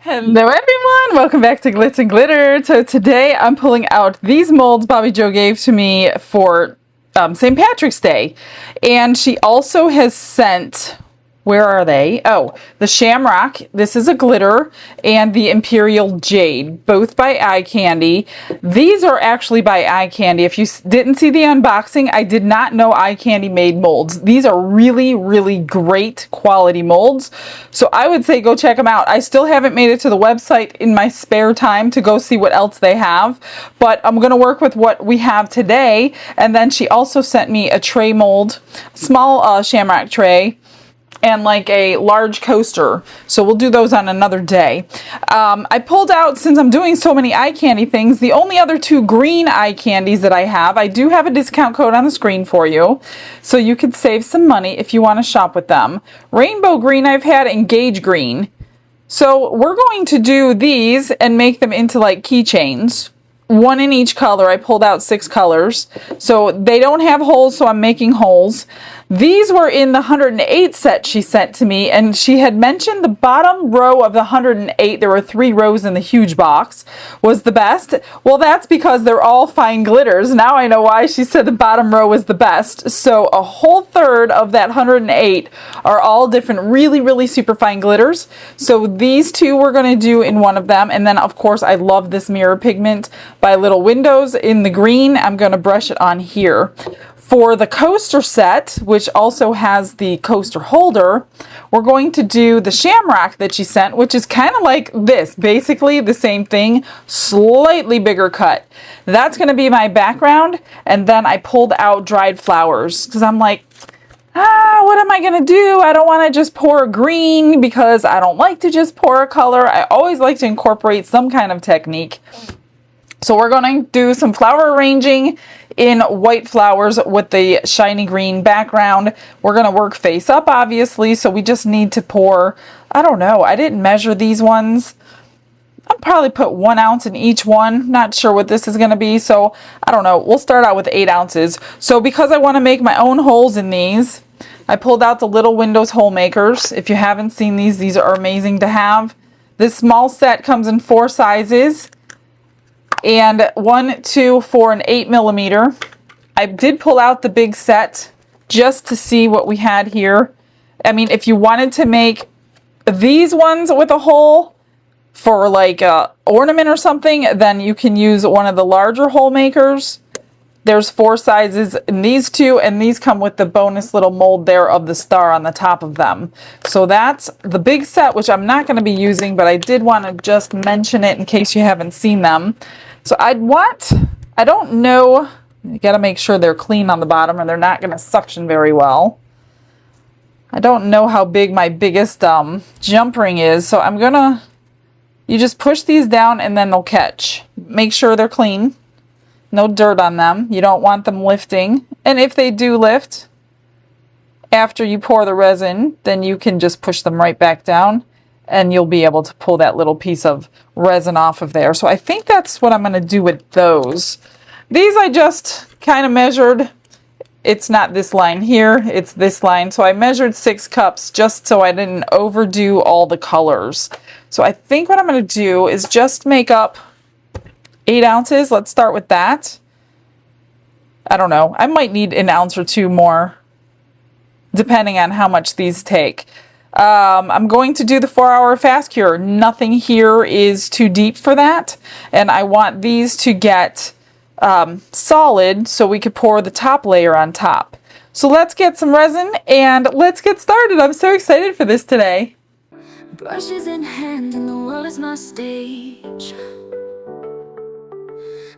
Hello everyone, welcome back to Glitz and Glitter. So today I'm pulling out these molds Bobby Joe gave to me for St. Patrick's Day. And she also has sent, where are they? Oh, the Shamrock, this is a glitter, and the Imperial Jade, both by Eye Candy. These are actually by Eye Candy. If you didn't see the unboxing, I did not know Eye Candy made molds. These are really, really great quality molds. So I would say go check them out. I still haven't made it to the website in my spare time to go see what else they have, but I'm going to work with what we have today. And then she also sent me a tray mold, small Shamrock tray, and like a large coaster. So we'll do those on another day. I pulled out, since I'm doing so many eye candy things, the only other two green eye candies that I have. I do have a discount code on the screen for you, so you could save some money if you want to shop with them. Rainbow green I've had, and Gauge green. So we're going to do these and make them into like keychains. One in each color. I pulled out 6 colors. So they don't have holes, so I'm making holes. These were in the 108 set she sent to me, and she had mentioned the bottom row of the 108, there were 3 rows in the huge box, was the best. Well, that's because they're all fine glitters. Now I know why she said the bottom row was the best. So a whole third of that 108 are all different, really, really super fine glitters. So these 2 we're going to do in one of them. And then, of course, I love this mirror pigment by Little Windows in the green. I'm going to brush it on here. For the coaster set, which also has the coaster holder, we're going to do the Shamrock that she sent, which is kind of like this, basically the same thing, slightly bigger cut. That's going to be my background, and then I pulled out dried flowers, because I'm like, what am I going to do? I don't want to just pour a green, because I don't like to just pour a color. I always like to incorporate some kind of technique. So we're going to do some flower arranging in white flowers with the shiny green background. We're going to work face up, obviously, so we just need to pour, I don't know, I didn't measure these ones. I'll probably put 1 ounce in each one. Not sure what this is going to be, so I don't know. We'll start out with 8 ounces. So because I want to make my own holes in these, I pulled out the Little Windows hole makers. If you haven't seen these are amazing to have. This small set comes in 4 sizes. And 1, 2, 4, and 8 millimeter. I did pull out the big set just to see what we had here. I mean, if you wanted to make these ones with a hole for like a ornament or something, then you can use one of the larger hole makers. There's 4 sizes in these 2, and these come with the bonus little mold there of the star on the top of them. So that's the big set, which I'm not going to be using, but I did want to just mention it in case you haven't seen them. So I don't know, you got to make sure they're clean on the bottom or they're not going to suction very well. I don't know how big my biggest jump ring is, so I'm going to, you just push these down and then they'll catch. Make sure they're clean. No dirt on them. You don't want them lifting. And if they do lift, after you pour the resin, then you can just push them right back down and you'll be able to pull that little piece of resin off of there. So I think that's what I'm going to do with those. These I just kind of measured. It's not this line here, it's this line. So I measured 6 cups just so I didn't overdo all the colors. So I think what I'm going to do is just make up 8 ounces. Let's start with that. I don't know. I might need an ounce or 2 more, depending on how much these take. I'm going to do the 4-hour fast cure. Nothing here is too deep for that. And I want these to get solid so we could pour the top layer on top. So let's get some resin and let's get started. I'm so excited for this today. Brushes in hand and the world is my stage.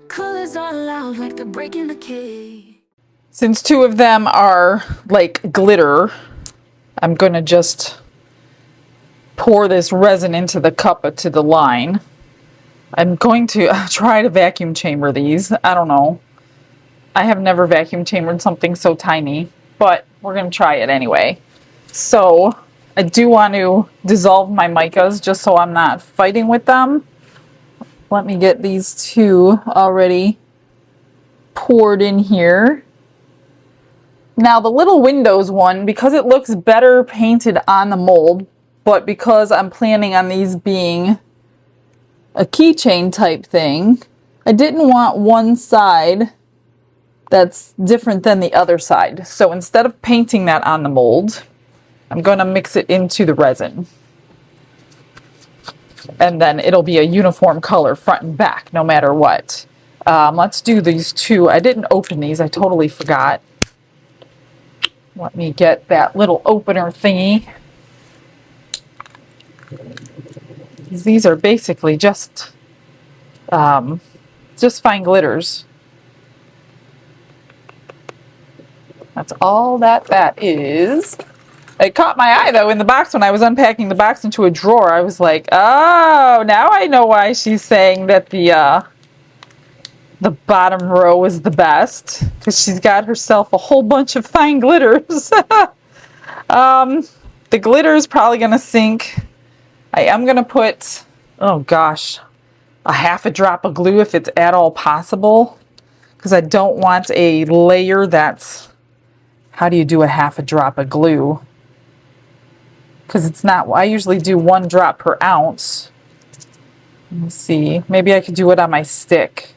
Colors are loud like they're breaking the cage. Since 2 of them are like glitter, I'm going to just pour this resin into the cup to the line. I'm going to try to vacuum chamber these. I don't know. I have never vacuum chambered something so tiny, but we're going to try it anyway. So I do want to dissolve my micas just so I'm not fighting with them. Let me get these 2 already poured in here. Now the Little Windows one, because it looks better painted on the mold, but because I'm planning on these being a keychain type thing. I didn't want one side that's different than the other side. So instead of painting that on the mold, I'm going to mix it into the resin. And then it'll be a uniform color front and back, no matter what. Let's do these two. I didn't open these. I totally forgot. Let me get that little opener thingy. These are basically just fine glitters. That's all that is. It caught my eye, though, in the box when I was unpacking the box into a drawer. I was like, oh, now I know why she's saying that the bottom row is the best. Because she's got herself a whole bunch of fine glitters. The glitter is probably going to sink. I am going to put, oh gosh, a half a drop of glue if it's at all possible. Because I don't want a layer that's, how do you do a half a drop of glue? Because it's not, I usually do 1 drop per ounce. Let me see, maybe I could do it on my stick.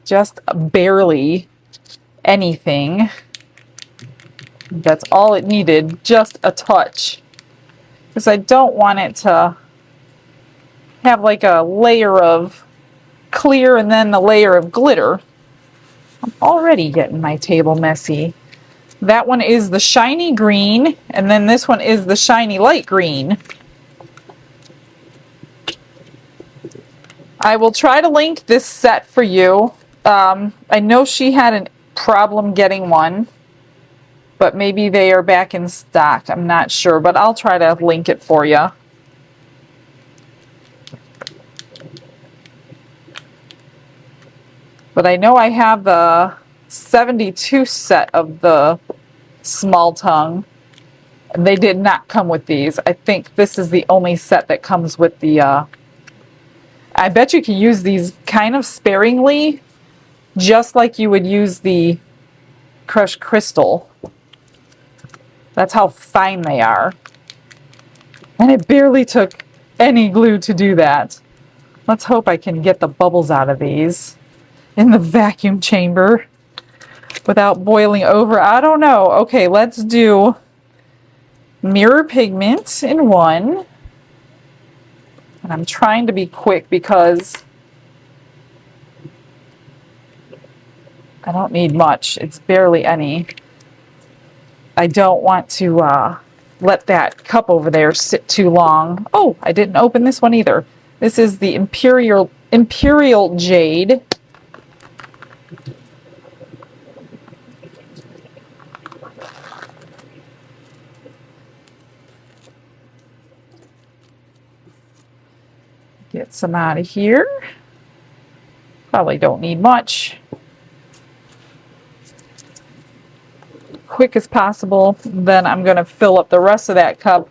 Just barely anything. That's all it needed, just a touch. Because I don't want it to have like a layer of clear and then a layer of glitter. I'm already getting my table messy. That one is the shiny green, and then this one is the shiny light green. I will try to link this set for you. I know she had a problem getting one, but maybe they are back in stock. I'm not sure, but I'll try to link it for you. But I know I have the 72 set of the small tongue. They did not come with these. I think this is the only set that comes with the I bet you can use these kind of sparingly, just like you would use the crushed crystal. That's how fine they are. And it barely took any glue to do that. Let's hope I can get the bubbles out of these in the vacuum chamber without boiling over. I don't know. Okay, let's do mirror pigment in one. And I'm trying to be quick because I don't need much. It's barely any. I don't want to let that cup over there sit too long. Oh, I didn't open this one either. This is the Imperial Jade. Get some out of here. Probably don't need much. Quick as possible. Then I'm going to fill up the rest of that cup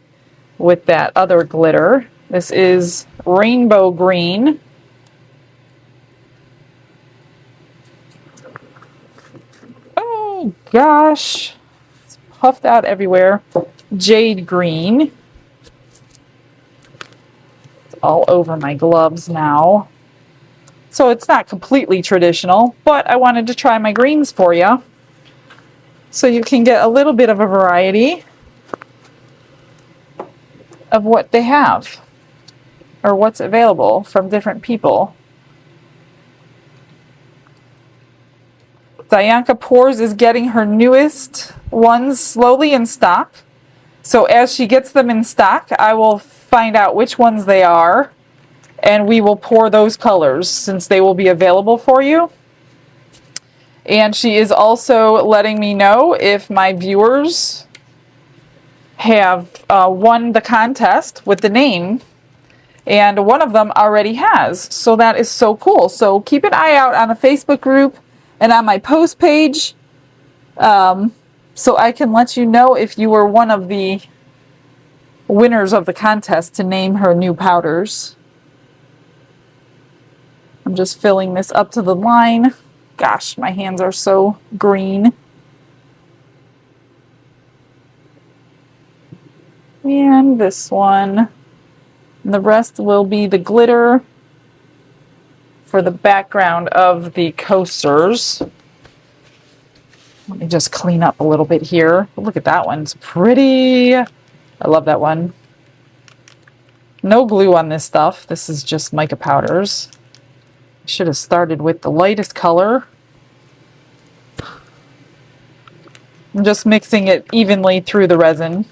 with that other glitter. This is rainbow green. Oh gosh, it's puffed out everywhere. Jade green. It's all over my gloves now. So it's not completely traditional, but I wanted to try my greens for you, so you can get a little bit of a variety of what they have or what's available from different people. Dianca Pours is getting her newest ones slowly in stock. So as she gets them in stock, I will find out which ones they are, and we will pour those colors since they will be available for you. And she is also letting me know if my viewers have won the contest with the name, and one of them already has. So that is so cool. So keep an eye out on the Facebook group and on my post page, so I can let you know if you were one of the winners of the contest to name her new powders. I'm just filling this up to the line. Gosh, my hands are so green. And this one. And the rest will be the glitter for the background of the coasters. Let me just clean up a little bit here. Look at that one. It's pretty. I love that one. No glue on this stuff. This is just mica powders. I should have started with the lightest color. I'm just mixing it evenly through the resin.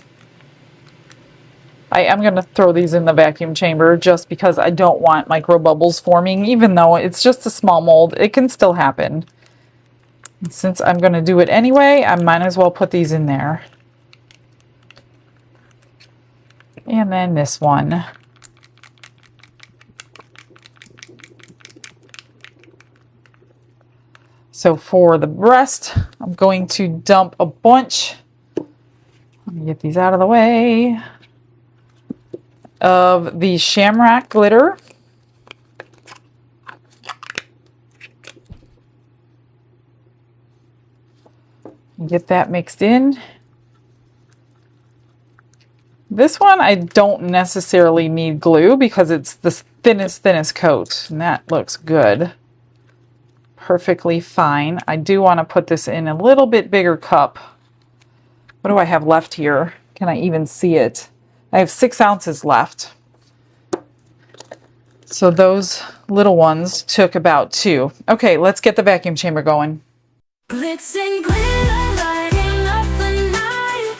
I am going to throw these in the vacuum chamber just because I don't want micro bubbles forming. Even though it's just a small mold, it can still happen. And since I'm going to do it anyway, I might as well put these in there. And then this one. So for the rest, I'm going to dump a bunch. Let me get these out of the way. Of the Shamrock glitter. Get that mixed in. This one I don't necessarily need glue because it's the thinnest coat, and that looks good. Perfectly fine. I do want to put this in a little bit bigger cup. What do I have left here? Can I even see it? I have 6 ounces left. So those little ones took about 2. Okay, let's get the vacuum chamber going. Glitz and glitter lighting up the night.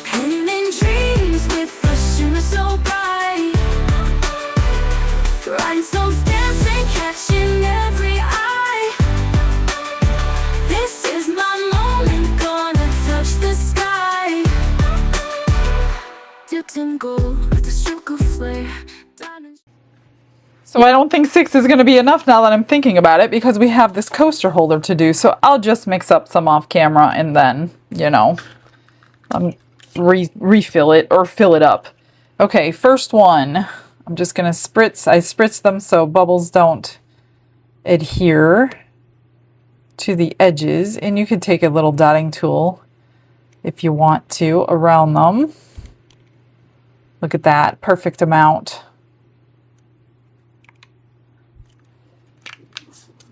Painting dreams with a shimmer so bright. Rhinestones dancing, catching every eye. This is my moment, gonna touch the sky. Dipped in gold with a stroke of flare. So I don't think 6 is going to be enough now that I'm thinking about it because we have this coaster holder to do. So I'll just mix up some off camera and then, you know, refill it or fill it up. Okay, first one. I'm just going to spritz. I spritz them so bubbles don't adhere to the edges. And you could take a little dotting tool if you want to around them. Look at that. Perfect amount.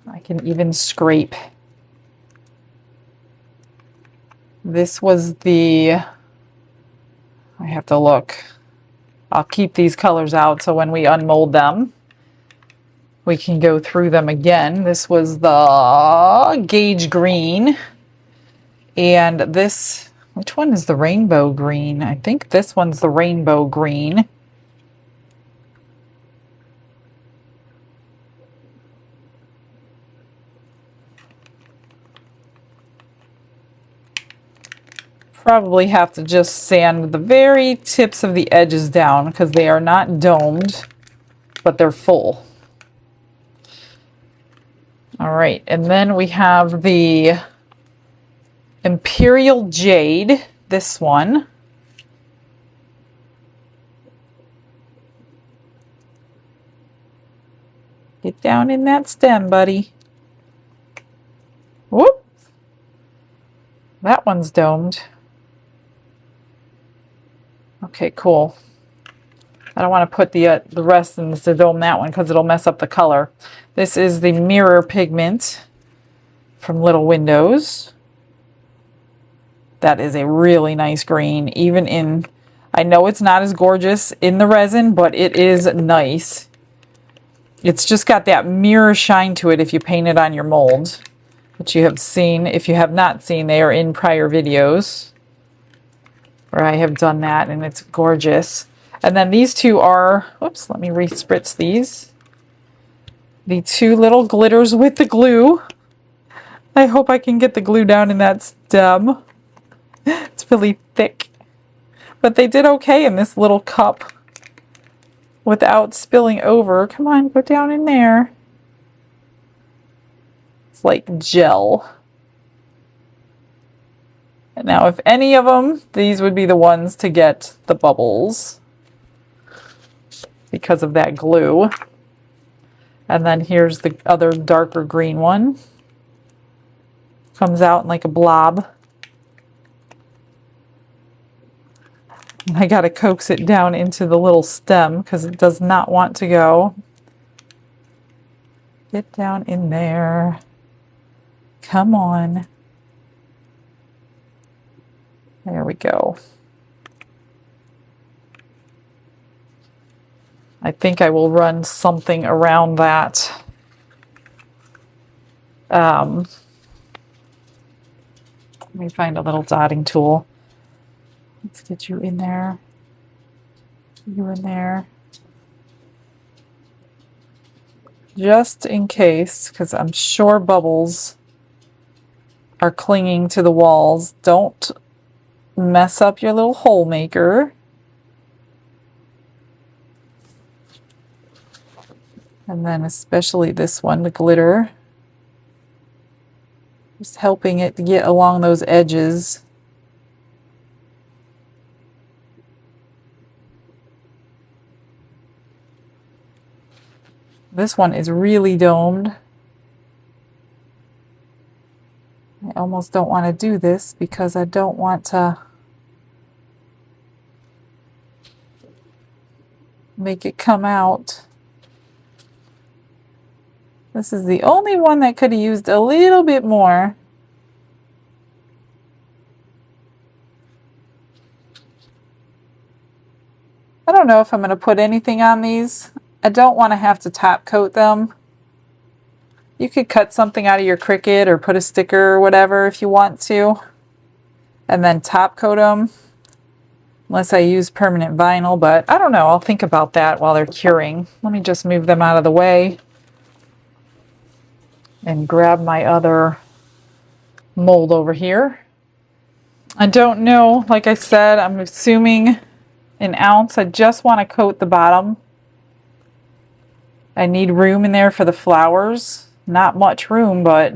I can even scrape. This was the, I have to look. I'll keep these colors out so when we unmold them, we can go through them again. This was the Gauge Green. And this, which one is the Rainbow Green? I think this one's the Rainbow Green. Probably have to just sand the very tips of the edges down because they are not domed, but they're full. All right, and then we have the Imperial Jade, this one. Get down in that stem, buddy. Whoop! That one's domed. Okay, cool. I don't want to put the rest in the dome that one because it'll mess up the color. This is the Mirror Pigment from Little Windows. That is a really nice green. Even in, I know it's not as gorgeous in the resin, but it is nice. It's just got that mirror shine to it if you paint it on your mold, which you have seen. If you have not seen, they are in prior videos where I have done that, and it's gorgeous. And then these two are, oops, let me re-spritz these. The two little glitters with the glue. I hope I can get the glue down in that stem. It's really thick. But they did okay in this little cup without spilling over. Come on, go down in there. It's like gel. And now if any of them, these would be the ones to get the bubbles because of that glue. And then here's the other darker green one. Comes out in like a blob. I gotta coax it down into the little stem because it does not want to go. Get down in there. Come on. There we go. I think I will run something around that. Let me find a little dotting tool. Let's get you in there. You in there. Just in case, because I'm sure bubbles are clinging to the walls. Don't mess up your little hole maker. And then especially this one, the glitter. Just helping it to get along those edges. This one is really domed. I almost don't want to do this because I don't want to make it come out. This is the only one that could have used a little bit more. I don't know if I'm going to put anything on these. I don't want to have to top coat them. You could cut something out of your Cricut or put a sticker or whatever if you want to. And then top coat them. Unless I use permanent vinyl, but I don't know. I'll think about that while they're curing. Let me just move them out of the way. And grab my other mold over here. I don't know, like I said, I'm assuming an ounce. I just want to coat the bottom. I need room in there for the flowers. Not much room, but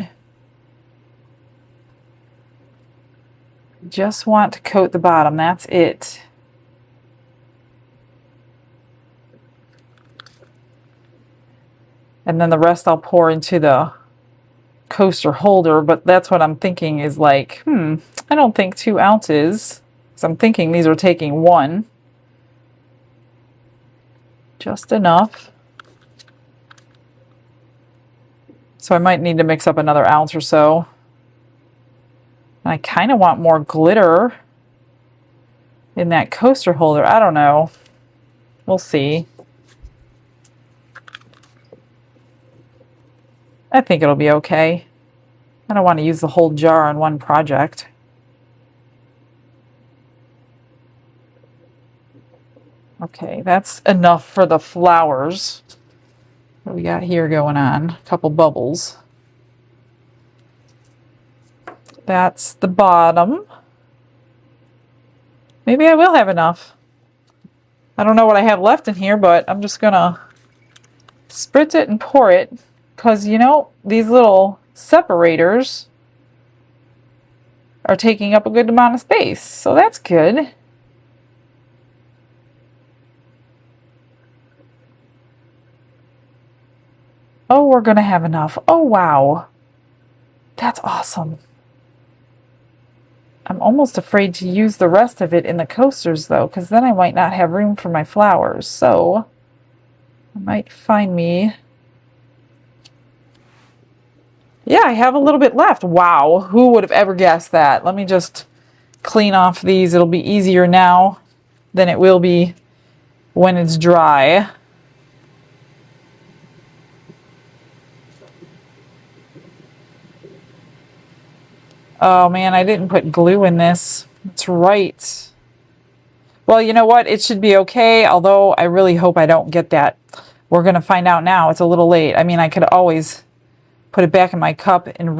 just want to coat the bottom. That's it. And then the rest I'll pour into the coaster holder, but that's what I'm thinking is like, I don't think 2 ounces. So I'm thinking these are taking 1. Just enough. So I might need to mix up another ounce or so. And I kind of want more glitter in that coaster holder. I don't know. We'll see. I think it'll be okay. I don't want to use the whole jar on one project. Okay, that's enough for the flowers. What we got here going on? A couple bubbles. That's the bottom. Maybe I will have enough. I don't know what I have left in here, but I'm just gonna spritz it and pour it. Because, you know, these little separators are taking up a good amount of space. So that's good. Oh, we're going to have enough. Oh, wow. That's awesome. I'm almost afraid to use the rest of it in the coasters, though, because then I might not have room for my flowers. So I might find me... Yeah, I have a little bit left. Wow, who would have ever guessed that? Let me just clean off these. It'll be easier now than it will be when it's dry. Oh man, I didn't put glue in this. That's right. Well, you know what? It should be okay, although I really hope I don't get that. We're going to find out now. It's a little late. I mean, I could always put it back in my cup and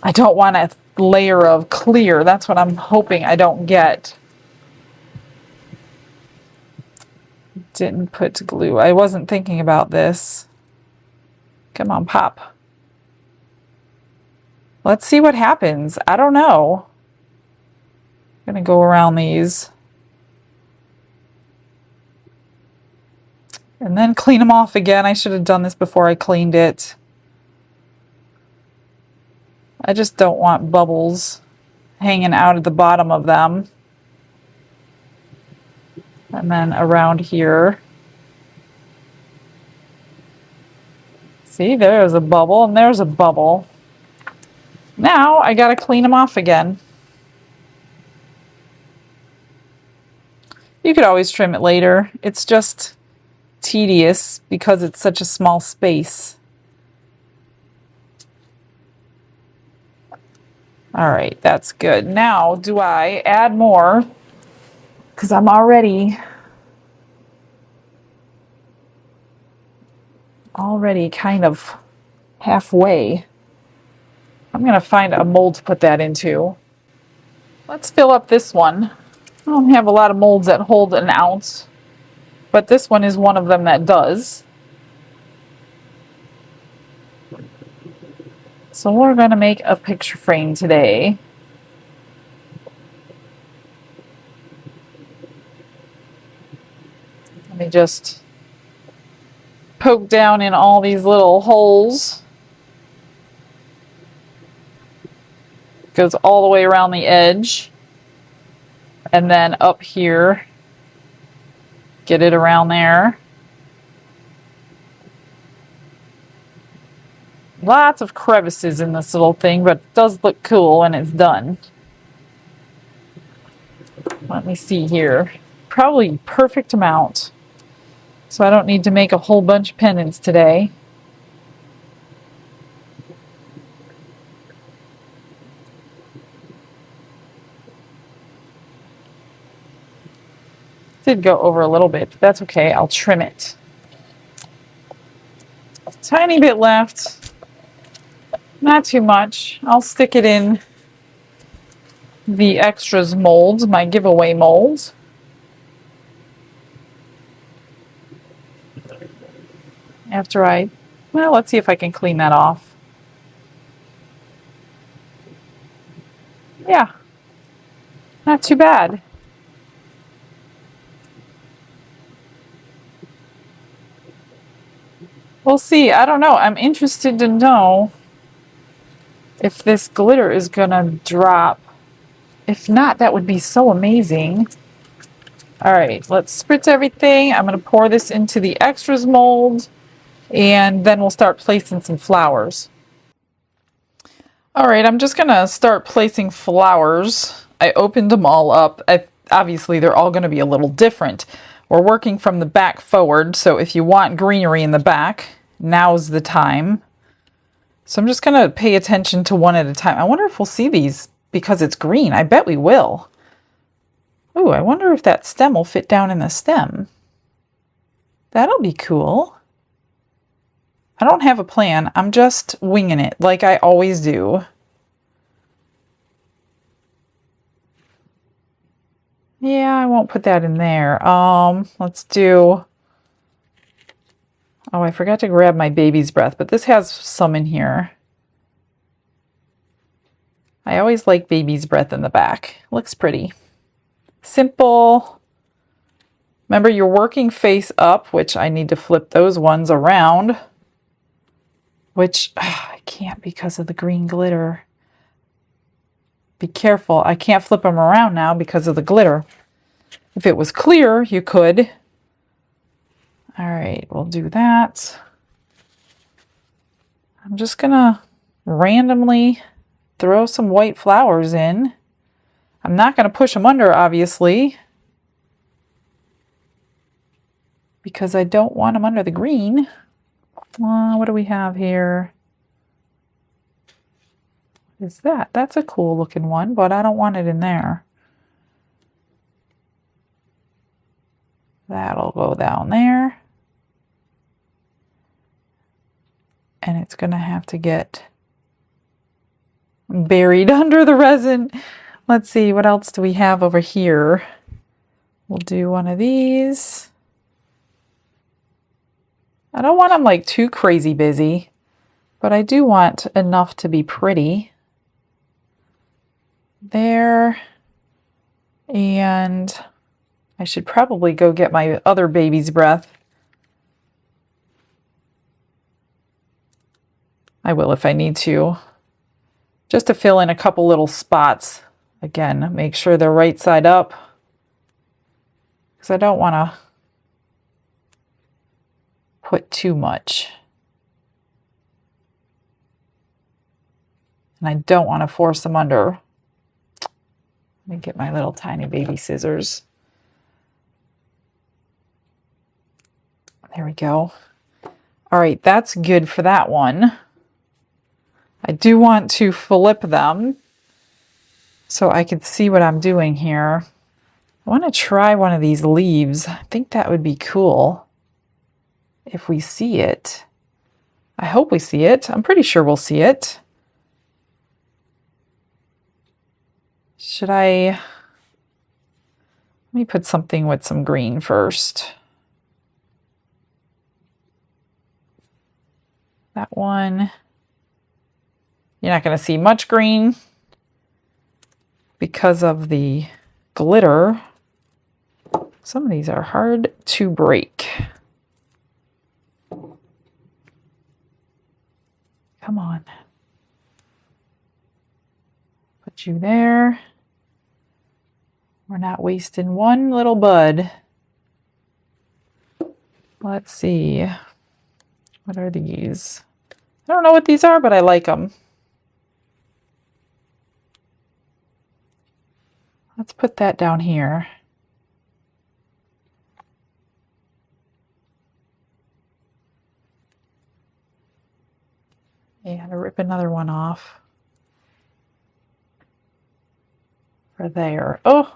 I don't want a layer of clear. That's what I'm hoping I don't get. Didn't put glue. I wasn't thinking about this. Come on, pop. Let's see what happens. I don't know. I'm going to go around these. And then clean them off again. I should have done this before I cleaned it. I just don't want bubbles hanging out at the bottom of them. And then around here. See, there's a bubble and there's a bubble. Now I gotta clean them off again. You could always trim it later. It's just tedious because it's such a small space. All right, that's good. Now, do I add more? Because I'm already kind of halfway. I'm going to find a mold to put that into. Let's fill up this one. I don't have a lot of molds that hold an ounce, but this one is one of them that does. So we're going to make a picture frame today. Let me just poke down in all these little holes. Goes all the way around the edge. And then up here, get it around there. Lots of crevices in this little thing, but it does look cool when it's done. Let me see here. Probably perfect amount. So I don't need to make a whole bunch of pendants today. Did go over a little bit, but that's okay. I'll trim it. A tiny bit left. Not too much. I'll stick it in the extras molds, my giveaway molds. After well, let's see if I can clean that off. Yeah, not too bad. We'll see. I don't know. I'm interested to know if this glitter is gonna drop. If not, that would be so amazing. All right, let's spritz everything. I'm gonna pour this into the extras mold, and then we'll start placing some flowers. All right, I'm just gonna start placing flowers. I opened them all up. Obviously, they're all gonna be a little different. We're working from the back forward, so if you want greenery in the back, now's the time. So I'm just going to pay attention to one at a time. I wonder if we'll see these because it's green. I bet we will. Ooh, I wonder if that stem will fit down in the stem. That'll be cool. I don't have a plan. I'm just winging it like I always do. Yeah, I won't put that in there. Let's do... Oh, I forgot to grab my baby's breath, but this has some in here. I always like baby's breath in the back. Looks pretty. Simple. Remember, you're working face up, which I need to flip those ones around. Which I can't because of the green glitter. Be careful. I can't flip them around now because of the glitter. If it was clear, you could. All right, we'll do that. I'm just gonna randomly throw some white flowers in. I'm not gonna push them under, obviously, because I don't want them under the green. What do we have here? What is that? That's a cool looking one, but I don't want it in there. That'll go down there. And it's going to have to get buried under the resin. Let's see, what else do we have over here? We'll do one of these. I don't want them like too crazy busy, but I do want enough to be pretty. There. And I should probably go get my other baby's breath. I will if I need to. Just to fill in a couple little spots. Again, make sure they're right side up. because I don't want to put too much. And I don't want to force them under. Let me get my little tiny baby scissors. There we go. All right, that's good for that one. I do want to flip them so I can see what I'm doing here. I want to try one of these leaves. I think that would be cool if we see it. I hope we see it. I'm pretty sure we'll see it. Should I... Let me put something with some green first. That one. You're not going to see much green because of the glitter. Some of these are hard to break. Come on. Put you there. We're not wasting one little bud. Let's see. What are these? I don't know what these are, but I like them. Let's put that down here. Yeah, to rip another one off. For there. Oh!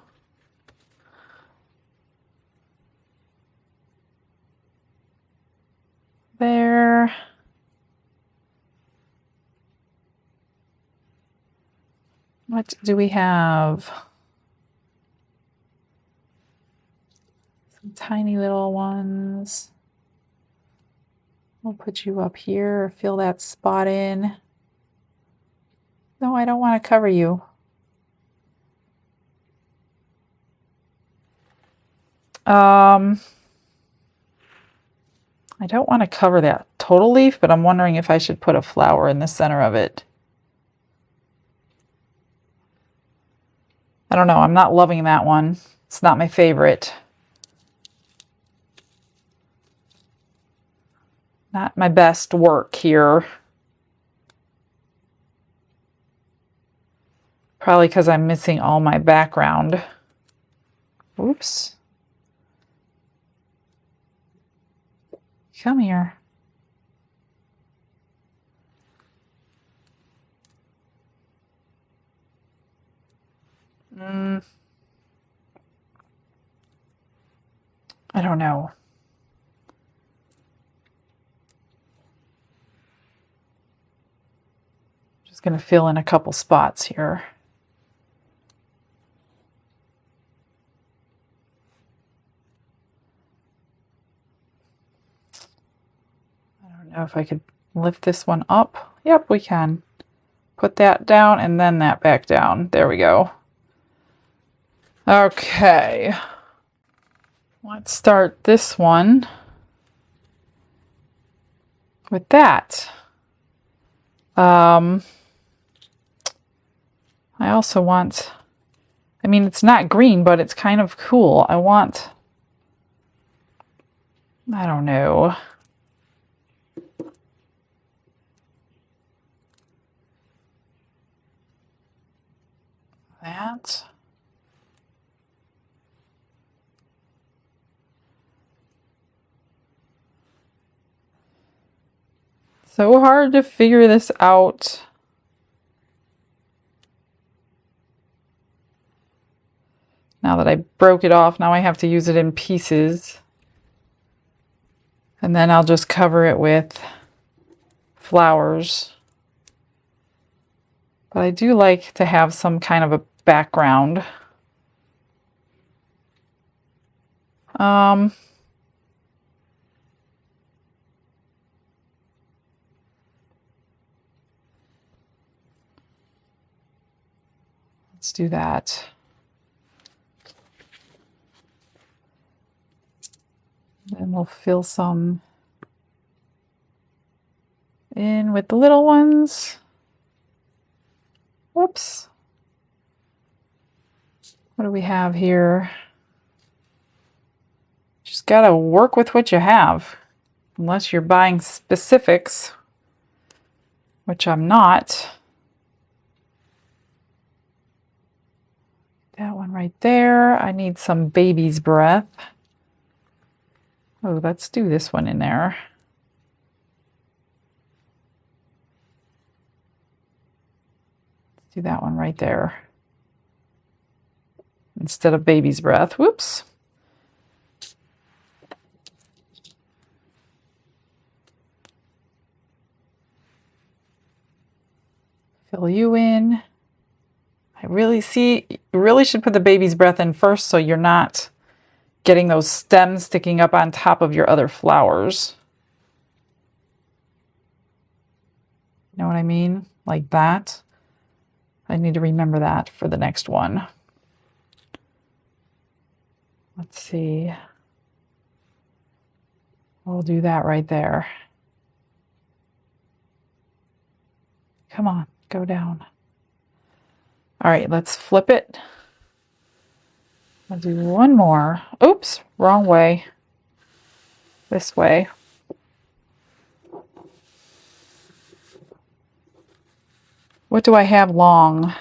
There. What do we have? Some tiny little ones. We'll put you up here, fill that spot in. No, I don't want to cover you. I don't want to cover that total leaf, but I'm wondering if I should put a flower in the center of it. I don't know. I'm not loving that one. It's not my favorite. Not my best work here. Probably because I'm missing all my background. Oops. Come here. I don't know. Just going to fill in a couple spots here. I don't know if I could lift this one up. Yep, we can. Put that down and then that back down. There we go. Okay. Let's start this one with that. I also want, I mean, it's not green, but it's kind of cool. I want, I don't know. That. So hard to figure this out. Now that I broke it off, now I have to use it in pieces. And then I'll just cover it with flowers. But I do like to have some kind of a background. Let's do that. Then we'll fill some in with the little ones. Whoops. What do we have here? Just gotta work with what you have. Unless you're buying specifics, which I'm not. That one right there. I need some baby's breath. Oh, let's do this one in there. Let's do that one right there. Instead of baby's breath. Whoops. Fill you in. I really see, you really should put the baby's breath in first so you're not getting those stems sticking up on top of your other flowers. You know what I mean? Like that. I need to remember that for the next one. Let's see. We'll do that right there. Come on, go down. All right, let's flip it. I'll do one more. Oops, wrong way. This way. What do I have long?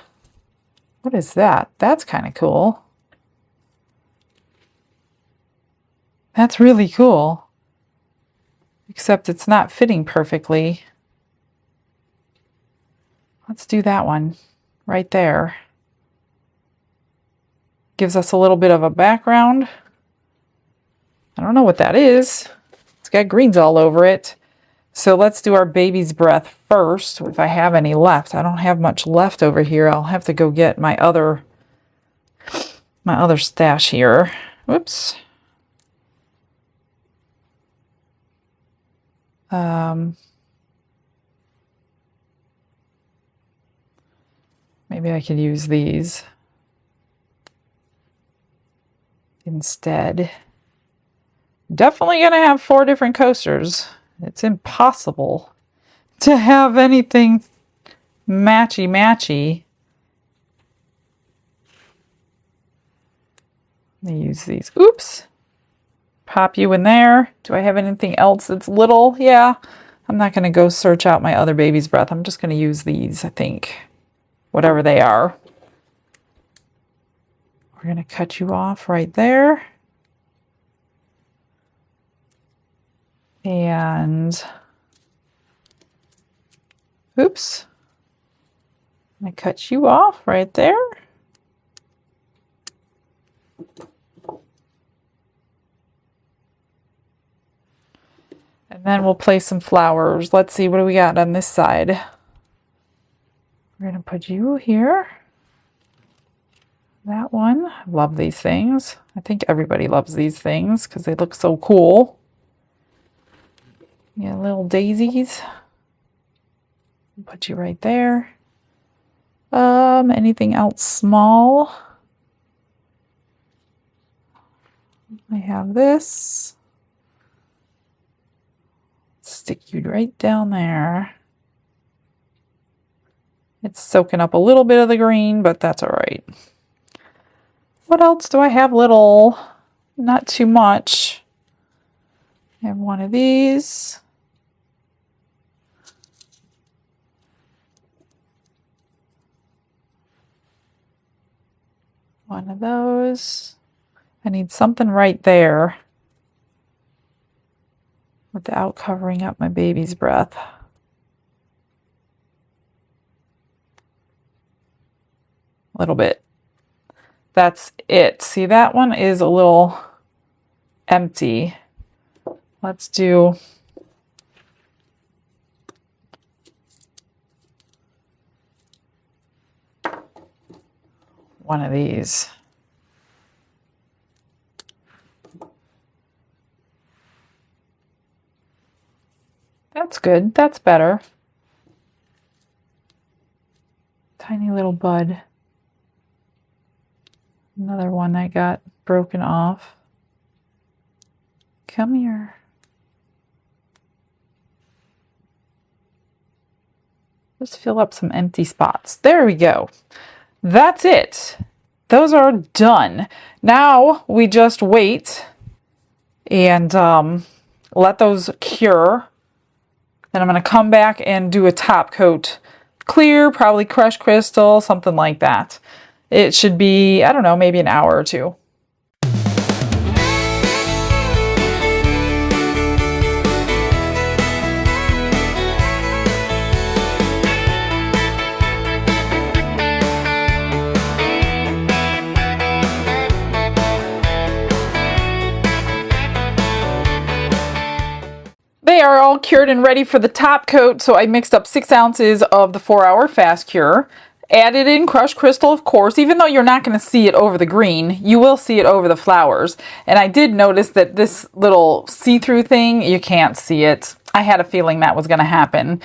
What is that? That's kind of cool. That's really cool. Except it's not fitting perfectly. Let's do that one right there. Gives us a little bit of a background. I don't know what that is. It's got greens all over it. So let's do our baby's breath first, if I have any left. I don't have much left over here. I'll have to go get my other stash here. Whoops. Maybe I could use these instead. Definitely gonna have 4 different coasters. It's impossible to have anything matchy-matchy. Let me use these. Oops. Pop you in there. Do I have anything else that's little? Yeah. I'm not gonna go search out my other baby's breath. I'm just gonna use these, I think. Whatever they are. We're going to cut you off right there. And, oops. I'm going to cut you off right there. And then we'll place some flowers. Let's see, what do we got on this side? We're going to put you here. That one. I love these things. I think everybody loves these things because they look so cool. Yeah, little daisies. Put you right there. Anything else small? I have this. Stick you right down there. It's soaking up a little bit of the green, but that's all right. What else do I have little? Not too much. I have one of these. One of those. I need something right there without covering up my baby's breath. A little bit. That's it. See, that one is a little empty. Let's do one of these. That's good. That's better. Tiny little bud. Another one that got broken off. Come here. Just fill up some empty spots. There we go. That's it. Those are done. Now we just wait and let those cure. Then I'm going to come back and do a top coat. Clear, probably crushed crystal, something like that. It should be, I don't know, maybe an hour or two. They are all cured and ready for the top coat, so I mixed up 6 ounces of the 4-hour fast cure. Added in crushed crystal, of course. Even though you're not going to see it over the green, you will see it over the flowers. And I did notice that this little see-through thing, you can't see it. I had a feeling that was going to happen.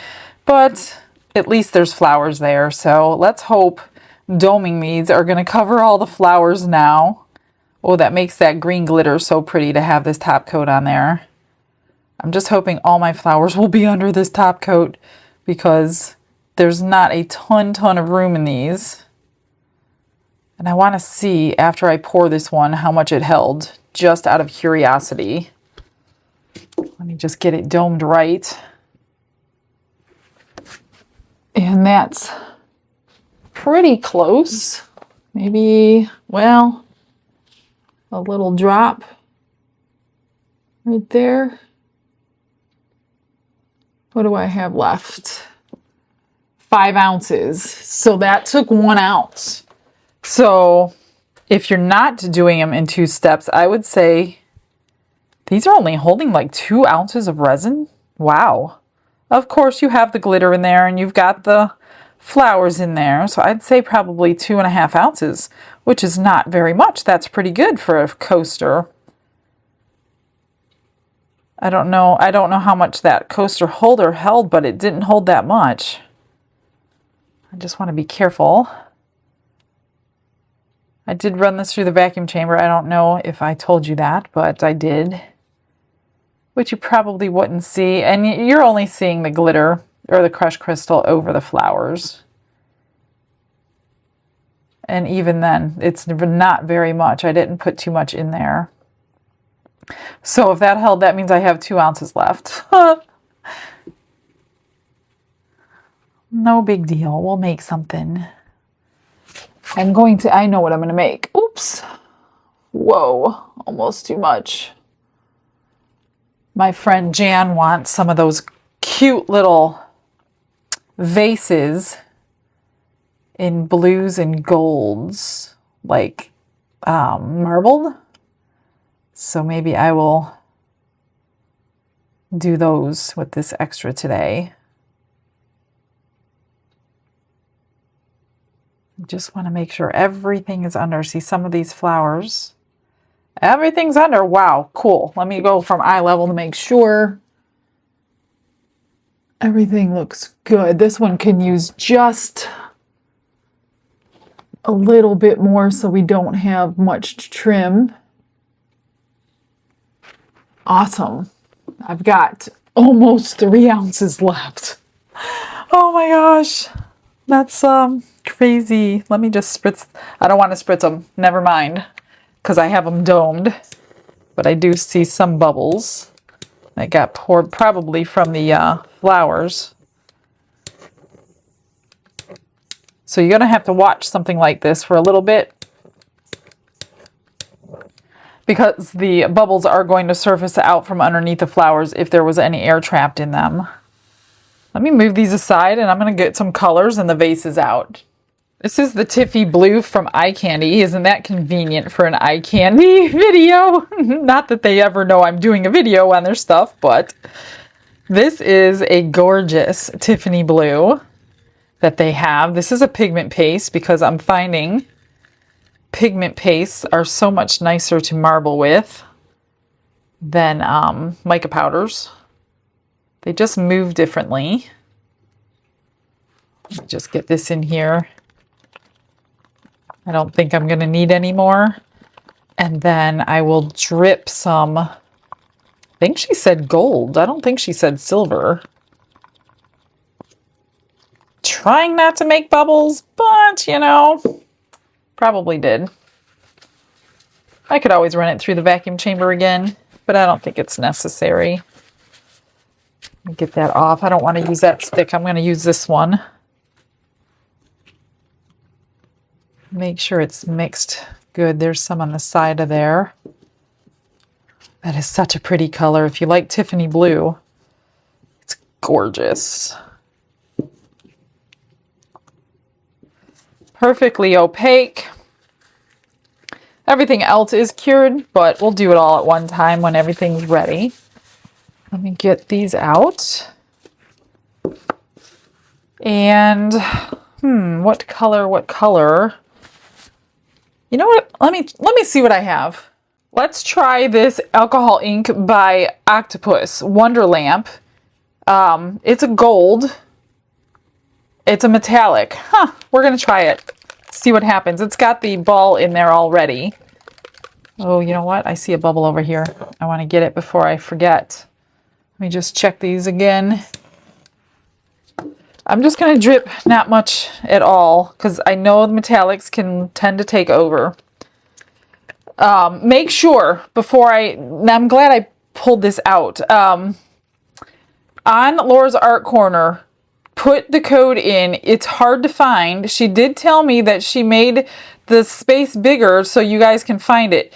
But at least there's flowers there, so let's hope doming these are going to cover all the flowers now. Oh, that makes that green glitter so pretty to have this top coat on there. I'm just hoping all my flowers will be under this top coat because there's not a ton of room in these. And I want to see after I pour this one how much it held, just out of curiosity. Let me just get it domed right. And that's pretty close. Maybe, well, a little drop right there. What do I have left? 5 ounces. So that took 1 ounce. So if you're not doing them in 2 steps, I would say these are only holding like 2 ounces of resin. Wow. Of course you have the glitter in there and you've got the flowers in there. So I'd say probably 2.5 ounces, which is not very much. That's pretty good for a coaster. I don't know how much that coaster holder held, but it didn't hold that much. I just want to be careful. I did run this through the vacuum chamber. I don't know if I told you that, but I did. Which you probably wouldn't see. And you're only seeing the glitter or the crushed crystal over the flowers. And even then, it's not very much. I didn't put too much in there. So if that held, that means I have 2 ounces left. No big deal. We'll make something. I know what I'm going to make. Oops. Whoa. Almost too much. My friend Jan wants some of those cute little vases in blues and golds, like marbled. So maybe I will do those with this extra today. Just want to make sure everything is under. See some of these flowers. Everything's under. Wow, cool. Let me go from eye level to make sure everything looks good. This one can use just a little bit more so we don't have much to trim. Awesome. I've got almost 3 ounces left. Oh my gosh. That's crazy. Let me just spritz. I don't want to spritz them. Never mind. Because I have them domed. But I do see some bubbles that got poured probably from the flowers. So you're going to have to watch something like this for a little bit, because the bubbles are going to surface out from underneath the flowers if there was any air trapped in them. Let me move these aside and I'm going to get some colors and the vases out. This is the Tiffy Blue from Eye Candy. Isn't that convenient for an eye candy video? Not that they ever know I'm doing a video on their stuff, but this is a gorgeous Tiffany Blue that they have. This is a pigment paste because I'm finding pigment pastes are so much nicer to marble with than mica powders. They just move differently. Let me just get this in here. I don't think I'm going to need any more. And then I will drip some, I think she said gold. I don't think she said silver. Trying not to make bubbles, but you know, probably did. I could always run it through the vacuum chamber again, but I don't think it's necessary. Get that off. I don't want to use that stick. I'm going to use this one. Make sure it's mixed good. There's some on the side of there. That is such a pretty color. If you like Tiffany blue, it's gorgeous. Perfectly opaque. Everything else is cured, but we'll do it all at one time when everything's ready. Let me get these out. And, what color, what color? You know what? Let me see what I have. Let's try this alcohol ink by Octopus Wonder Lamp. It's a gold. It's a metallic. We're going to try it. See what happens. It's got the ball in there already. Oh, you know what? I see a bubble over here. I want to get it before I forget. Let me just check these again. I'm just going to drip not much at all because I know the metallics can tend to take over. Make sure before I'm glad I pulled this out. On Laura's Art Corner, put the code in. It's hard to find. She did tell me that she made the space bigger so you guys can find it.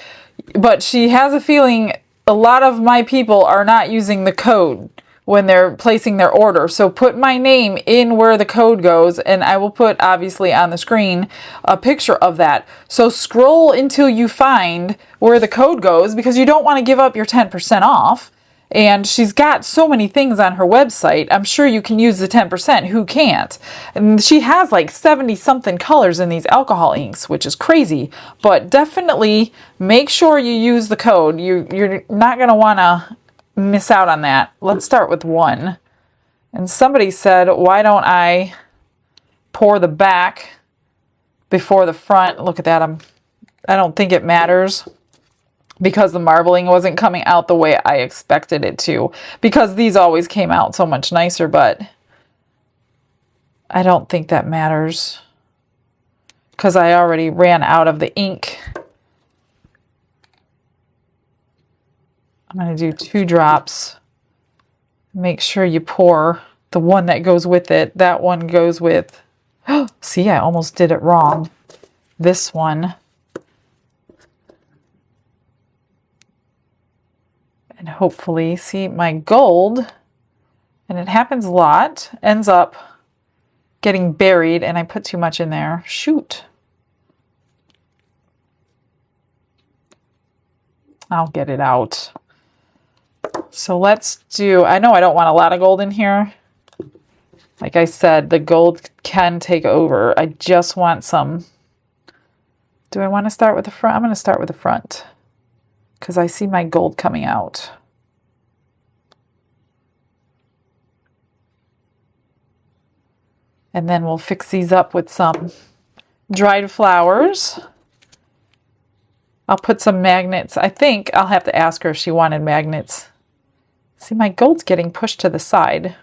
But she has a feeling a lot of my people are not using the code when they're placing their order. So put my name in where the code goes, and I will put, obviously, on the screen a picture of that. So scroll until you find where the code goes because you don't want to give up your 10% off. And she's got so many things on her website. I'm sure you can use the 10%. Who can't? And she has like 70 something colors in these alcohol inks, which is crazy. But definitely make sure you use the code. You're not going to want to miss out on that. Let's start with one. And somebody said, why don't I pour the back before the front? Look at that. I don't think it matters, because the marbling wasn't coming out the way I expected it to. Because these always came out so much nicer, but I don't think that matters. Because I already ran out of the ink. I'm going to do 2 drops. Make sure you pour the one that goes with it. That one goes with... See, I almost did it wrong. This one. And hopefully, see, my gold, and it happens a lot, ends up getting buried, and I put too much in there. Shoot. I'll get it out. So let's do, I know I don't want a lot of gold in here. Like I said, the gold can take over. I just want some. Do I want to start with the front? I'm going to start with the front, because I see my gold coming out. And then we'll fix these up with some dried flowers. I'll put some magnets. I think I'll have to ask her if she wanted magnets. See, my gold's getting pushed to the side.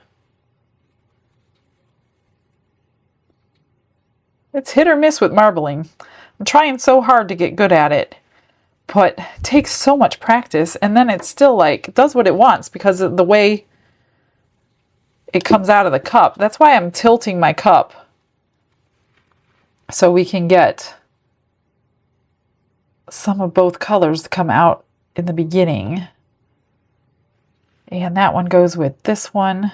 It's hit or miss with marbling. I'm trying so hard to get good at it. But it takes so much practice, and then it's still like, it does what it wants because of the way it comes out of the cup. That's why I'm tilting my cup, so we can get some of both colors to come out in the beginning. And that one goes with this one.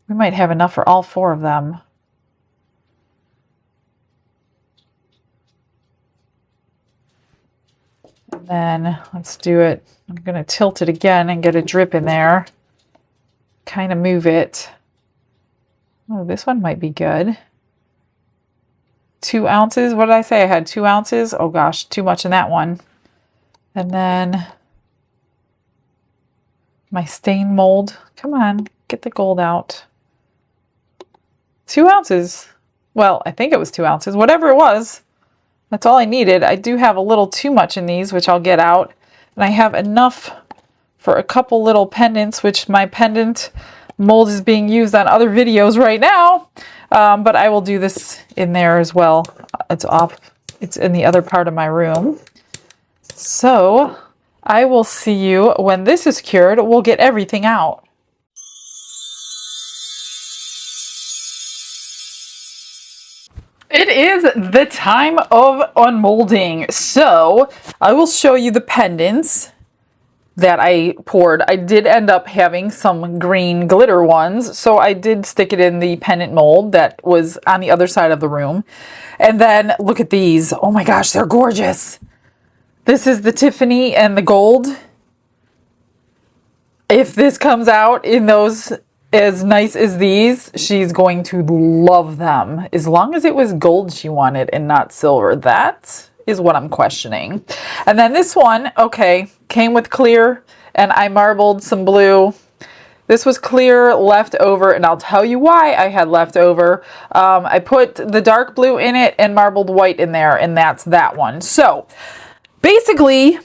We might have enough for all 4 of them. And then let's do it. I'm going to tilt it again and get a drip in there. Kind of move it. Oh, this one might be good. 2 ounces. What did I say? I had 2 ounces. Oh gosh, too much in that one. And then my stain mold. Come on, get the gold out. 2 ounces. Well, I think it was 2 ounces. Whatever it was, that's all I needed. I do have a little too much in these, which I'll get out. And I have enough for a couple little pendants, which my pendant mold is being used on other videos right now. But I will do this in there as well. It's off. It's in the other part of my room. So I will see you when this is cured. We'll get everything out. It is the time of unmolding. So I will show you the pendants that I poured. I did end up having some green glitter ones, so I did stick it in the pendant mold that was on the other side of the room. And then look at these. Oh my gosh, they're gorgeous. This is the Tiffany and the gold. If this comes out in those as nice as these, she's going to love them. As long as it was gold she wanted and not silver. That is what I'm questioning. And then this one, okay, came with clear, and I marbled some blue. This was clear left over, and I'll tell you why I had left over. I put the dark blue in it and marbled white in there, and that's that one. So basically,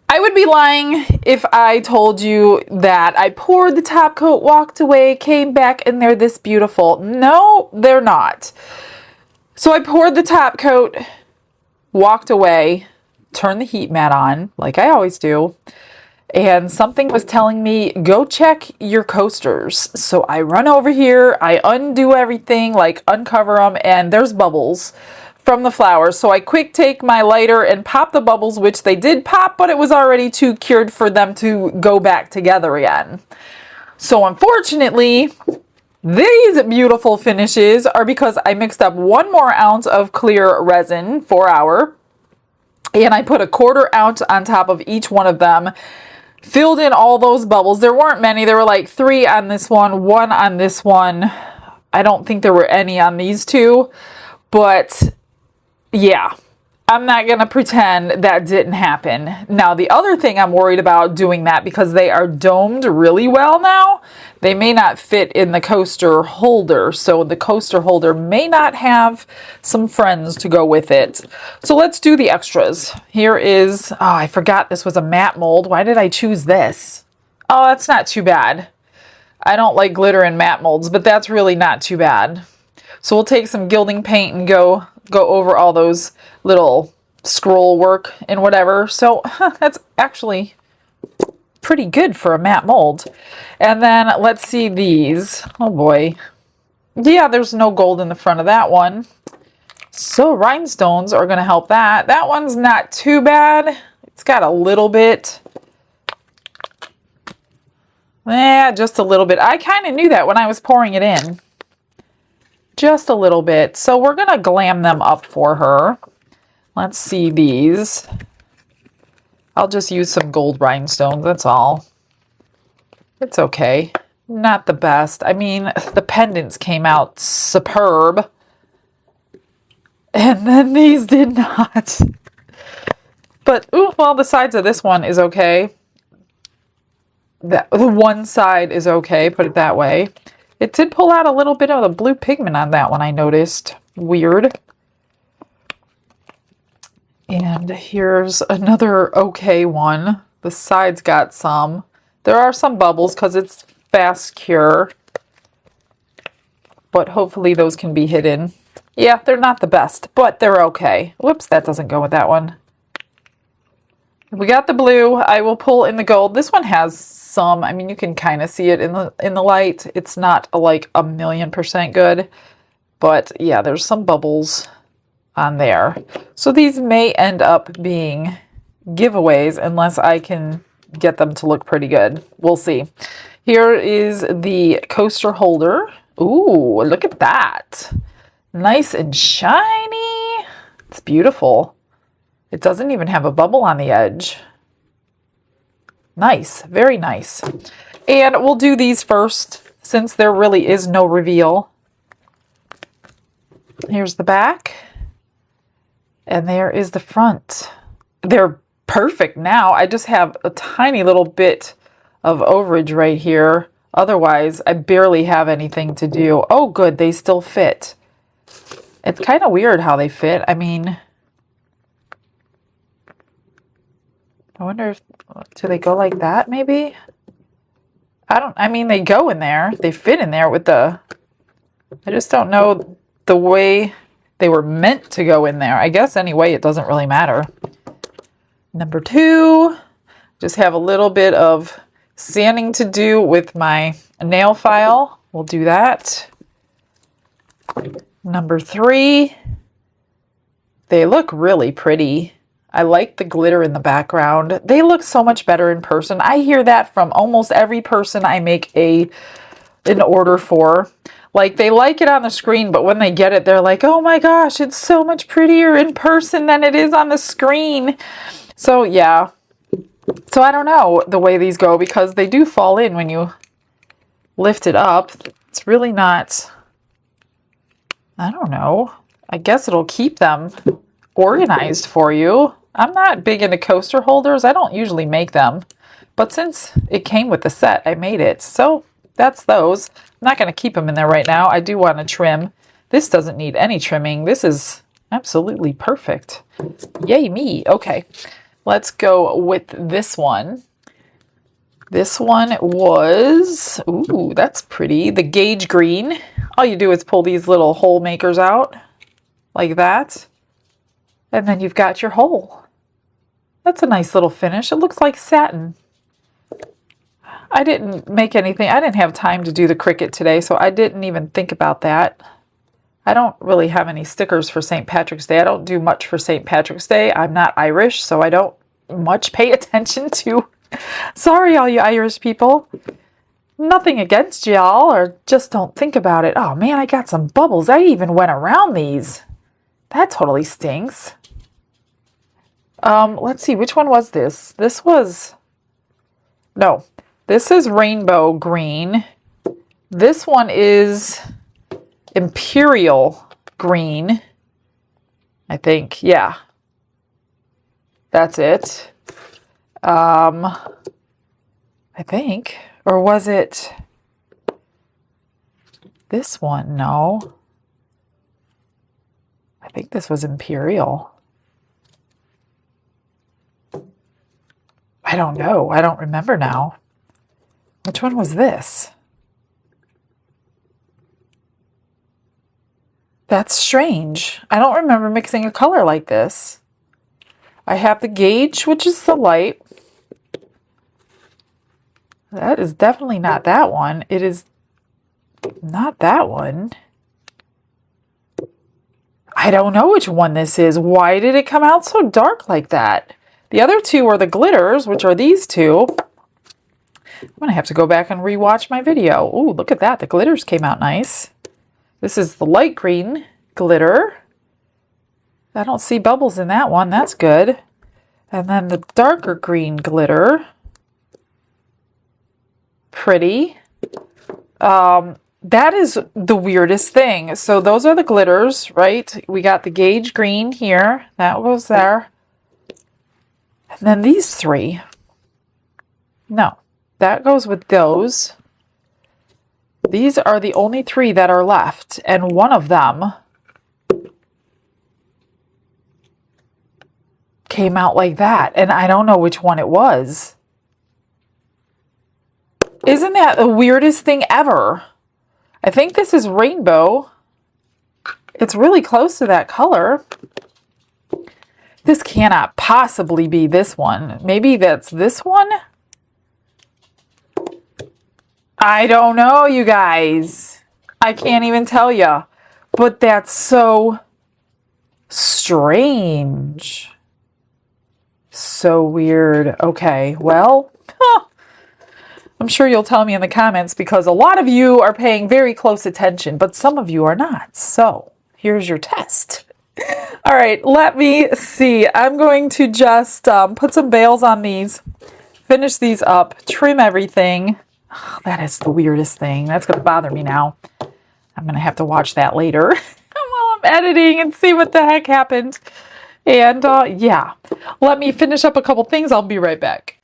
I would be lying if I told you that I poured the top coat, walked away, came back, and they're this beautiful. No, they're not. So I poured the top coat, walked away, turned the heat mat on, like I always do, and something was telling me, go check your coasters. So I run over here, I undo everything, like uncover them, and there's bubbles from the flowers. So I quick take my lighter and pop the bubbles, which they did pop, but it was already too cured for them to go back together again. So unfortunately, these beautiful finishes are because I mixed up 1 more ounce of clear resin, 4-hour, and I put a 1/4 ounce on top of each one of them, filled in all those bubbles. There weren't many. There were like 3 on this one, 1 on this one. I don't think there were any on these two, but yeah, I'm not going to pretend that didn't happen. Now, the other thing I'm worried about doing that, because they are domed really well now, they may not fit in the coaster holder. So the coaster holder may not have some friends to go with it. So let's do the extras. Here is, oh, I forgot this was a matte mold. Why did I choose this? Oh, that's not too bad. I don't like glitter in matte molds, but that's really not too bad. So we'll take some gilding paint and go over all those little scroll work and whatever. So that's actually pretty good for a matte mold. And then let's see these. Oh boy. Yeah, there's no gold in the front of that one. So rhinestones are going to help that. That one's not too bad. It's got a little bit. Yeah, just a little bit. I kind of knew that when I was pouring it in. Just a little bit. So we're going to glam them up for her. Let's see these. I'll just use some gold rhinestones, that's all. It's okay. Not the best. I mean, the pendants came out superb. And then these did not. But, ooh, well, the sides of this one is okay. The one side is okay, put it that way. It did pull out a little bit of the blue pigment on that one, I noticed. Weird. And here's another okay one. The sides got some. There are some bubbles because it's fast cure. But hopefully those can be hidden. Yeah, they're not the best, but they're okay. Whoops, that doesn't go with that one. We got the blue. I will pull in the gold. This one has some, I mean, you can kind of see it in the light. It's not like 1,000,000% good, but yeah, there's some bubbles on there. So these may end up being giveaways unless I can get them to look pretty good. We'll see. Here is the coaster holder. Ooh, look at that. Nice and shiny. It's beautiful. It doesn't even have a bubble on the edge. Nice, very nice. And we'll do these first since there really is no reveal. Here's the back. And there is the front. They're perfect now. I just have a tiny little bit of overage right here. Otherwise, I barely have anything to do. Oh, good. They still fit. It's kind of weird how they fit. I mean, I wonder if, do they go like that maybe? I mean, they go in there. They fit in there with the, I just don't know the way they were meant to go in there. I guess anyway, it doesn't really matter. Number 2, just have a little bit of sanding to do with my nail file. We'll do that. Number 3, they look really pretty. I like the glitter in the background. They look so much better in person. I hear that from almost every person I make an order for. Like, they like it on the screen, but when they get it, they're like, oh my gosh, it's so much prettier in person than it is on the screen. So yeah. So I don't know the way these go, because they do fall in when you lift it up. It's really not, I don't know. I guess it'll keep them organized for you. I'm not big into coaster holders. I don't usually make them. But since it came with the set, I made it. So that's those. I'm not going to keep them in there right now. I do want to trim. This doesn't need any trimming. This is absolutely perfect. Yay me. Okay, let's go with this one. This one was, ooh, that's pretty. The Gauge Green. All you do is pull these little hole makers out like that. And then you've got your hole. That's a nice little finish. It looks like satin. I didn't make anything. I didn't have time to do the Cricut today, so I didn't even think about that. I don't really have any stickers for St. Patrick's Day. I don't do much for St. Patrick's Day. I'm not Irish, so I don't much pay attention to. Sorry, all you Irish people. Nothing against y'all, or just don't think about it. Oh man, I got some bubbles. I even went around these. That totally stinks. Let's see, which one was this? This was, no, this is Rainbow Green. This one is Imperial Green, I think. Yeah, that's it. I think, or was it this one? No, I think this was Imperial. I don't know. I don't remember now. Which one was this? That's strange. I don't remember mixing a color like this. I have the Gauge, which is the light. That is definitely not that one. It is not that one. I don't know which one this is. Why did it come out so dark like that? The other two are the glitters, which are these two. I'm going to have to go back and rewatch my video. Ooh, look at that. The glitters came out nice. This is the light green glitter. I don't see bubbles in that one. That's good. And then the darker green glitter. Pretty. That is the weirdest thing. So those are the glitters, right? We got the Gauge Green here. That was there. And then these three. No, that goes with those. These are the only three that are left. And one of them came out like that. And I don't know which one it was. Isn't that the weirdest thing ever? I think this is Rainbow. It's really close to that color. This cannot possibly be this one. Maybe that's this one? I don't know, you guys. I can't even tell you. But that's so strange. So weird. Okay, well, I'm sure you'll tell me in the comments, because a lot of you are paying very close attention, but some of you are not. So here's your test. All right, let me see. I'm going to just put some bails on these, finish these up, trim everything. Oh, that is the weirdest thing. That's going to bother me now. I'm going to have to watch that later while I'm editing and see what the heck happened. And yeah, let me finish up a couple things. I'll be right back.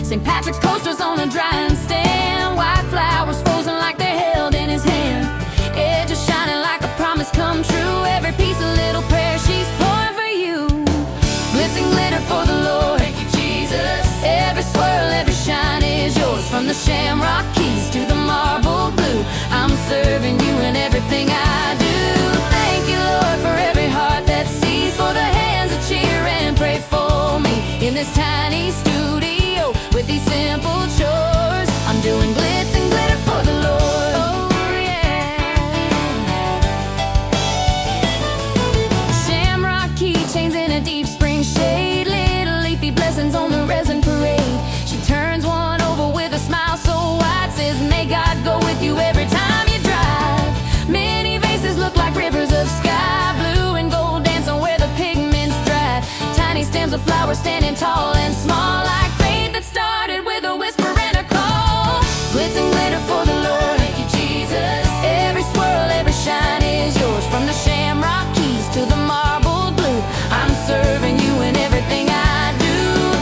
St. Patrick's coasters on a drying stand, white flowers frozen like they're held in from the Shamrock keys to the marble blue. I'm serving you in everything I do. Thank you, Lord, for every heart that sees, for the hands that cheer and pray for me in this tiny studio with these simple chores. I'm doing glitz and glitter for the Lord. Oh yeah. Shamrock keychains in a deep spring shade, little leafy blessings on the resin parade. She turns one over with a smile so wide, says may God go with you every time you drive. Many vases look like rivers of sky, blue and gold dancing where the pigments dry. Tiny stems of flowers standing tall and small, like faith that started with a whisper and a call. Glitz and glitter for the Lord, thank you Jesus. Every swirl, every shine is yours, from the Shamrock keys to the marble blue. I'm serving you in everything I do.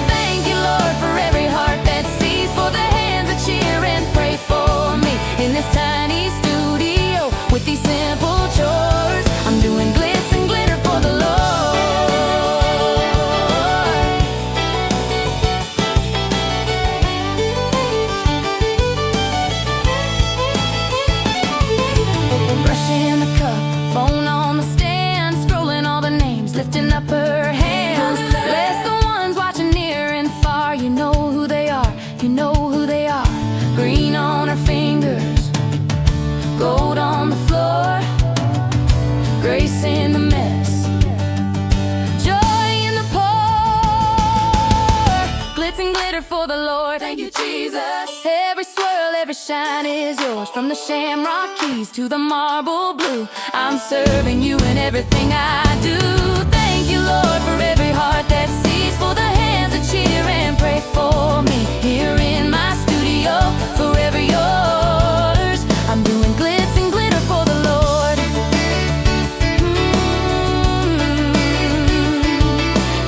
Thank you, Lord, for every heart that sees, for the hands that cheer and pray for me in this tiny studio with these simple chores. I'm doing glitz and glitter for the Lord. Brushing the cup, phone on the stand, scrolling all the names, lifting up her hands. Bless the ones watching near and far. You know who they are, you know who they are. Green on her fingers, gold on the floor, grace in the mess, joy in the pour. Glitz and glitter for the Lord, thank you Jesus. Every swirl, every shine is yours, from the Shamrock keys to the marble blue. I'm serving you in everything I do. Thank you, Lord, for every heart that sees, for the hands that cheer and pray for me here in my studio, forever yours. I'm doing glitz and glitter for the Lord.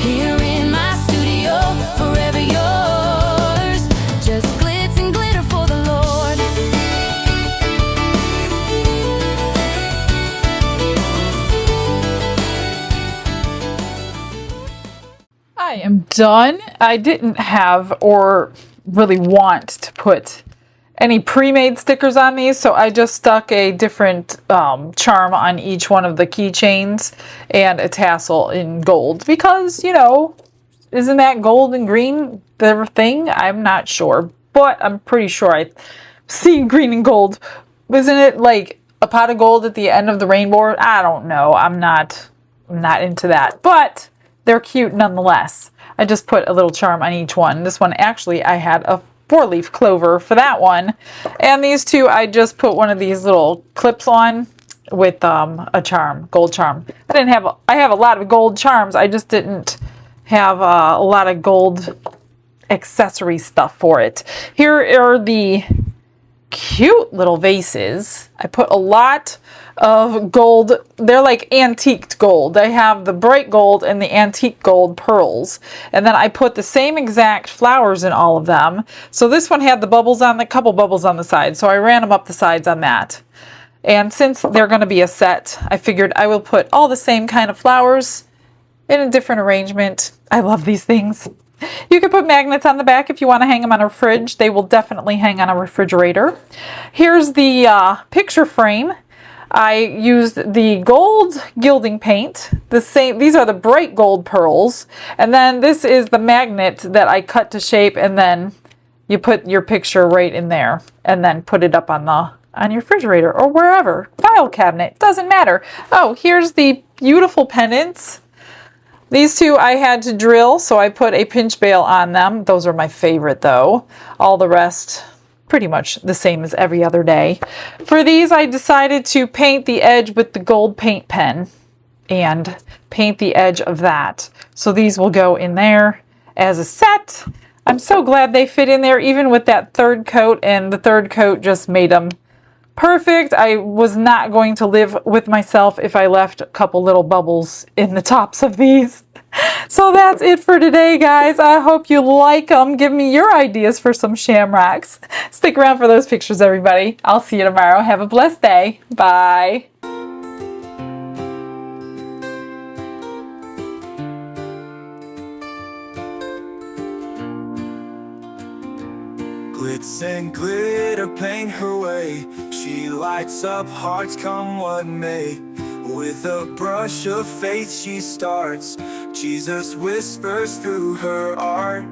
Here in my studio, forever yours. Just glitz and glitter for the Lord. I am done. I didn't have or really want to put any pre-made stickers on these, so I just stuck a different charm on each one of the keychains and a tassel in gold because, you know, isn't that gold and green the thing? I'm not sure, but I'm pretty sure I've seen green and gold. Isn't it like a pot of gold at the end of the rainbow? I don't know. I'm not into that, but they're cute nonetheless. I just put a little charm on each one. This one, actually, I had a 4-leaf clover for that one. And these two, I just put one of these little clips on with a charm, gold charm. I have a lot of gold charms. I just didn't have a lot of gold accessory stuff for it. Here are the cute little vases. I put a lot of gold. They're like antiqued gold. They have the bright gold and the antique gold pearls. And then I put the same exact flowers in all of them. So this one had the bubbles on the couple bubbles on the side. So I ran them up the sides on that. And since they're going to be a set, I figured I will put all the same kind of flowers in a different arrangement. I love these things. You can put magnets on the back if you want to hang them on a fridge. They will definitely hang on a refrigerator. Here's the picture frame. I used the gold gilding paint. These are the bright gold pearls. And then this is the magnet that I cut to shape, and then you put your picture right in there and then put it up on your refrigerator or wherever. File cabinet, doesn't matter. Oh, here's the beautiful pendants. These two I had to drill, so I put a pinch bail on them. Those are my favorite though. All the rest, pretty much the same as every other day. For these, I decided to paint the edge with the gold paint pen and paint the edge of that. So these will go in there as a set. I'm so glad they fit in there, even with that third coat, and the third coat just made them perfect. I was not going to live with myself if I left a couple little bubbles in the tops of these. So that's it for today, guys. I hope you like them. Give me your ideas for some shamrocks. Stick around for those pictures, everybody. I'll see you tomorrow. Have a blessed day. Bye. Glitz glitz and glitter paint her way. She lights up hearts come what may. With a brush of faith she starts. Jesus whispers through her art.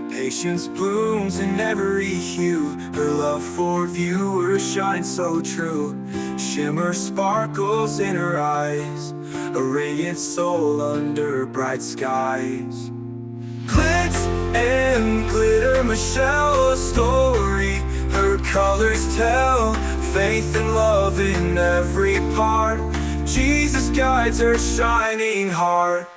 Patience blooms in every hue. Her love for viewers shines so true. Shimmer sparkles in her eyes. A radiant soul under bright skies. Glitz and glitter, Michelle, a story. Her colors tell faith and love in every part. Jesus guides her shining heart.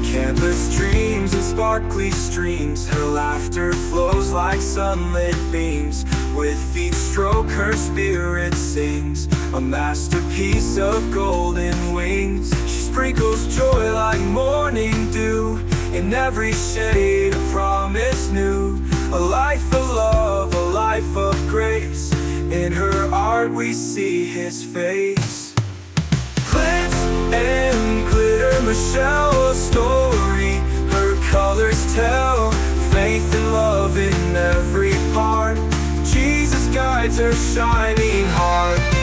Canvas dreams and sparkly streams. Her laughter flows like sunlit beams. With each stroke her spirit sings. A masterpiece of golden wings. She sprinkles joy like morning dew. In every shade a promise new. A life of love, a life of grace. In her art we see his face. Glitz and glitter, Michelle, a story. Her colors tell faith and love in every part. Jesus guides her shining heart.